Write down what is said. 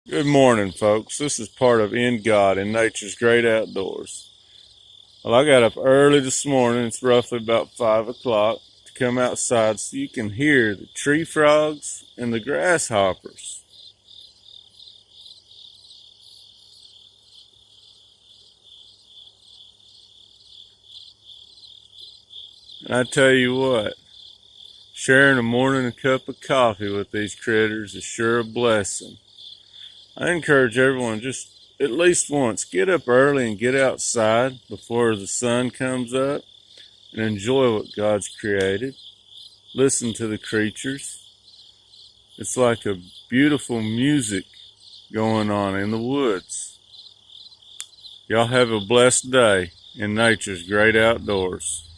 Good morning, folks. This is part of In God in Nature's Great Outdoors. Well, I got up early this morning. It's roughly about 5 o'clock to come outside so you can hear the tree frogs and the grasshoppers. And I tell you what, sharing a morning cup of coffee with these critters is sure a blessing. I encourage everyone just at least once, get up early and get outside before the sun comes up and enjoy what God's created. Listen to the creatures. It's like a beautiful music going on in the woods. Y'all have a blessed day in nature's great outdoors.